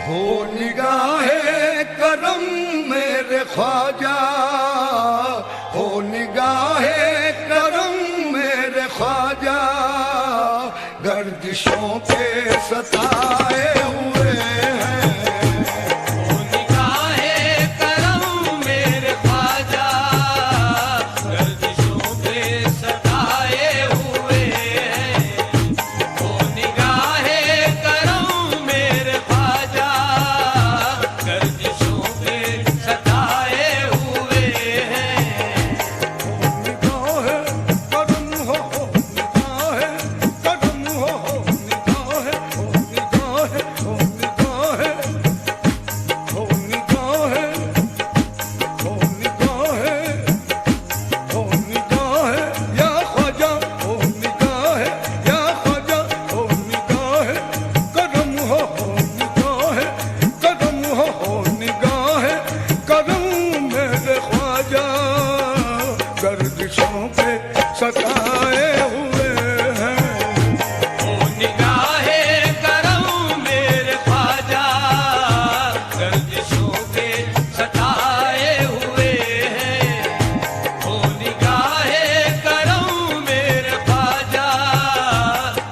हो निगाहे करम मेरे ख्वाजा, हो निगाहे करम मेरे ख्वाजा, गर्दिशों के सताए हुए हैं। हो निगाहे करम मेरे ख्वाजा, गर्दिशों के सताए हुए हैं। हो निगाहे करम मेरे ख्वाजा, गर्दिशों के सताए हुए हैं। निगाहे करम हो निगाहे करम हो निगाहे हो निगाहे हो निगाहे हो निगाहे हो निगाहे या ख्वाजा, हो निगाहे या ख्वाजा, हो निगाहे करम हो निगाहे करम हो निगाहे करम मेरे ख्वाजा, गर्दिशों के सताए हुए हैं। हो निगाहे करम मेरे ख्वाजा, गर्दिशों के सताए हुए हैं। हो निगाहे करम मेरे ख्वाजा,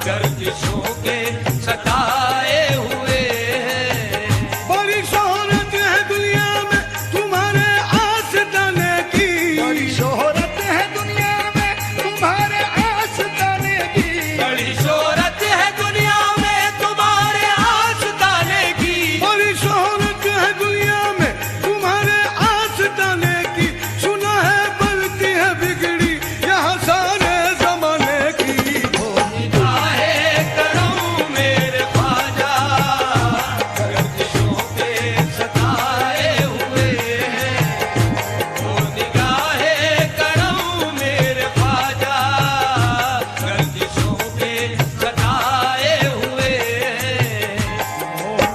गर्दिशों के सताए हुए हैं। बड़ी शोहरत है दुनिया में तुम्हारे आस्ताने की, बड़ी शोहरत है दुनिया में तुम्हारे आस्ताने की, बड़ी शोहरत है दुनिया में तुम्हारे आस्ताने की। बड़ी शोहरत है दुनिया में तुम्हारे आस्ताने की, सुना है बनती है बिगड़ी यहाँ सारे जमाने की। हो निगाहे करम मेरे ख्वाजा, गर्दिशों के सताए हुए हैं। हो निगाहे करम मेरे ख्वाजा, गर्दिशों के सताए हुए हैं।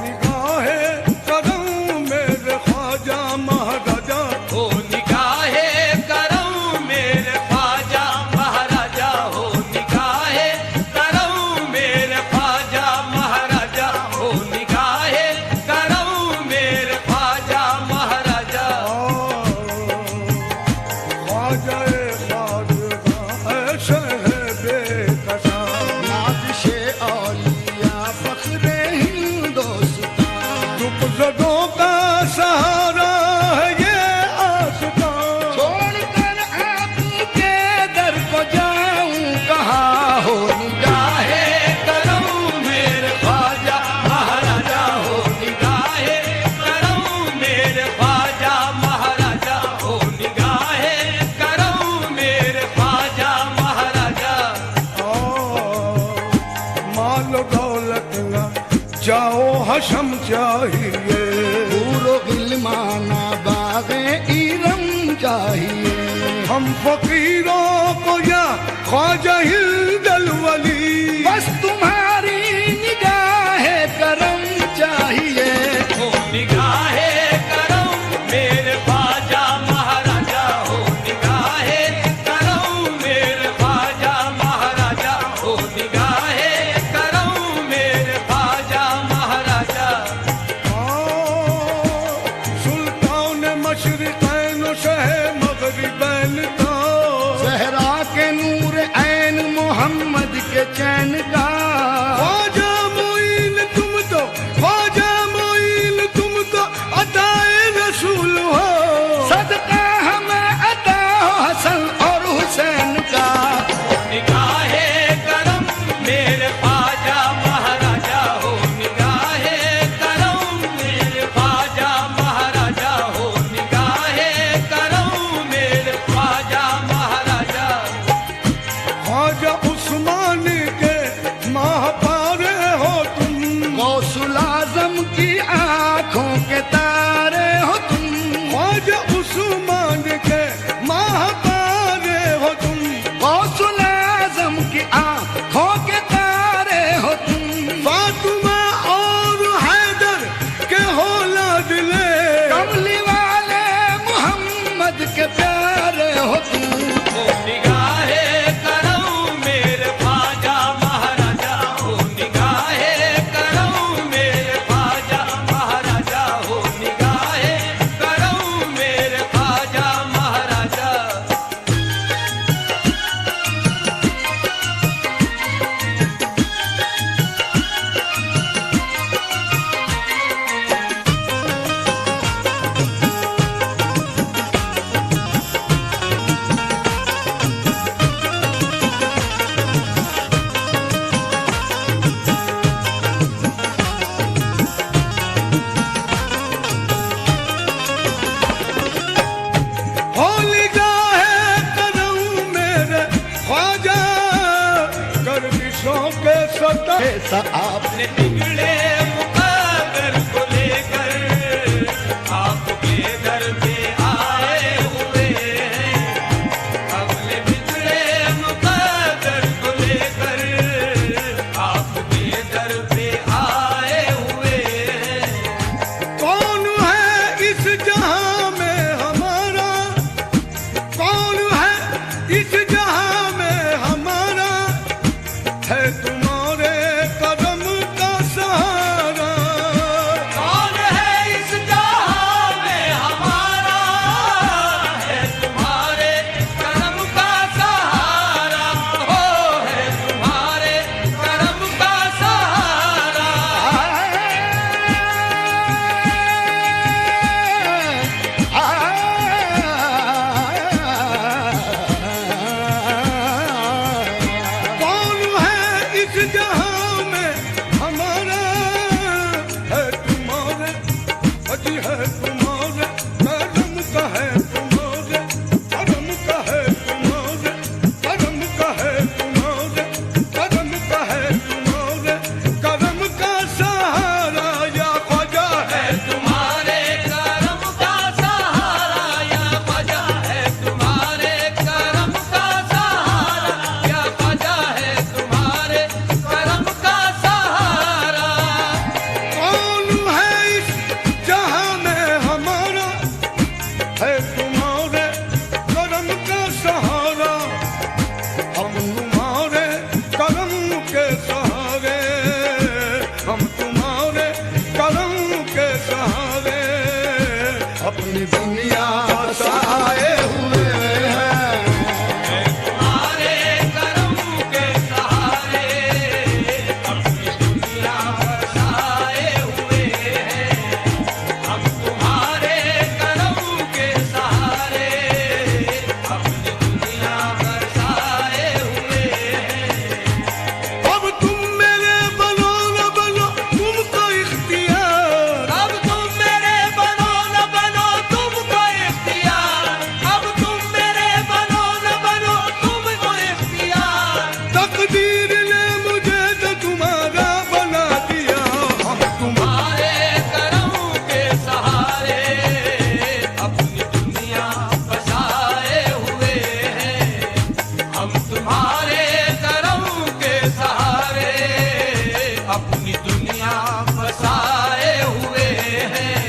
निगाहे करम मेरे ख्वाजा महाराजा, हो निगाहे करम मेरे ख्वाजा महाराजा, हो निगाहे करम मेरे ख्वाजा महाराजा, हो निगाहे करम मेरे ख्वाजा महाराजा। ख्वाजा बेकसा, नाज़िशे औलिया फ़ख्रे हिंदुस्तान, दुपज़दों का सहारा है ये आस्तान, छोड़कर आपके दर को जाऊं कहाँ। हो निगाहे करम मेरे ख्वाजा महाराजा, हो निगाहे करम मेरे ख्वाजा महाराजा, हो निगाहे करम मेरे ख्वाजा महाराजा। माल दौलत न जाओ हशम चाहिए, पूरो गिलमाना बागे इरम चाहिए, हम फकीरों को या ख्वाजा हिंदल वली, बस तुम्हारी निगाहे करम चाहिए। हो निगाहे करम मेरे ख्वाजा महाराजा, हो निगाहे करम मेरे ख्वाजा महाराजा, हो निगाहे करम मेरे ख्वाजा महाराजा। सुल्तान मशरिक़ैन शह मग़रिबैन का, ज़हरा के नूर ऐन मोहम्मद के चैन का, ख्वाजा मोइन तुम तो, ख्वाजा मोइन तुम तो अताए रसूल हो, सदका हमें अता हो हसन और हुसैन का। निगाहे करम मेरे ख्वाजा महाराजा, हो निगाहे करम मेरे ख्वाजा महाराजा, हो निगाहे करम मेरे ख्वाजा महाराजा। ख्वाजा उस्मान के महापारे हो तुम, गौसुल आज़म की आँखों के तारे हो तुम, ख्वाजा उस्मान के महापारे हो तुम, गौसुल आज़म की आँखों के तारे हो तुम, फातिमा और हैदर के औलाद ले, कमली वाले मोहम्मद के प्यारे हो तुम। हो निगाहे करम मेरे ख्वाजा महाराजा, हो निगाहे करम मेरे बिगड़े मुकद्दर को लेकर आपके दर पे आए हुए हैं। अपने बिगड़े मुकद्दर को लेकर आपके दर पे आए हुए हैं। कौन है इस जहां में हमारा, कौन है इस जहां में हमारा, है तुम्हारे कदम का सहारा। कौन है इस जहां में हमारा, है तुम्हारे करम का सहारा, हो है तुम्हारे करम का सहारा। कौन है इस जहां में हमारा, है तुम्हारे, अजी है तुम्हारे करम का, है तुम्हारे करम का, है तुम्हारे करम का, है तुम्हारे करम का, है तुम्हारे करम का सहारा। या ख्वाजा है तुम्हारे करम का सहारा, या ख्वाजा है तुम्हारे करम का सहारा, या ख्वाजा है तुम्हारे करम का सहारा। कौन है इस जहां में हमारा, है तुम्हारे करम का सहारा। हम तुम्हारे करम के सहारे, हम तुम्हारे करम के सहारे अपनी दुनिया बसाए हुए हैं। तुम्हारे करम के सहारे अपनी दुनिया बसाए हुए हैं। हम तुम्हारे करम के सहारे अपनी दुनिया बसाए हुए हैं। अब तुम मेरे बनो न बनो तुमको इख्तियार, अब तुम मेरे बनो न बनो तुमको इख्तियार, अब तुम मेरे बनो न बनो तुमको इख्तियार। तकदीर ने मुझे तो तुम्हारा बना दिया। हम तुम्हारे करम के सहारे अपनी दुनिया बसाए हुए हैं। हम तुम्हारे करम के सहारे अपनी दुनिया बसाए हुए हैं।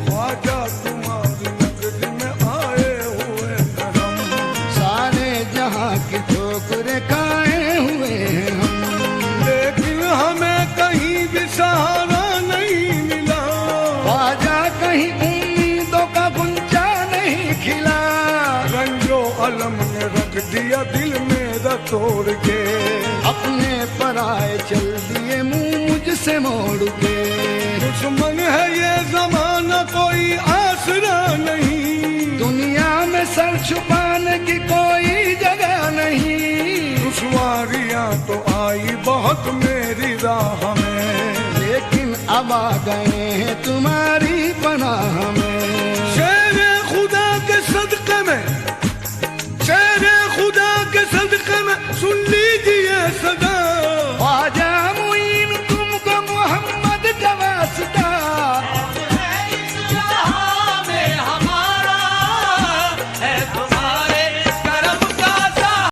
ख्वाजा तुम्हारी नगरी में आए हुए करम, सारे जहां की ठोकरें खाए हुए हैं हम। लेकिन हमें कहीं भी सहारा नहीं मिला। ख्वाजा कहीं उम्मीदों का गुंजा नहीं खिला। रंजो अलम ने रख दिया दिल मेरा तोड़ के, अपने पराए चल दिए मुंह मुझसे मोड़ के। दुश्मन है ये जमाना कोई आसरा नहीं। दुनिया में सर छुपाने की कोई जगह नहीं। दुश्वारियां तो आई बहुत मेरी राह में, लेकिन अब आ गए हैं तुम्हारी पनाह में। शेरे खुदा के सदक़े में, शेरे खुदा के सदक़े में सुन लीजिए सदा।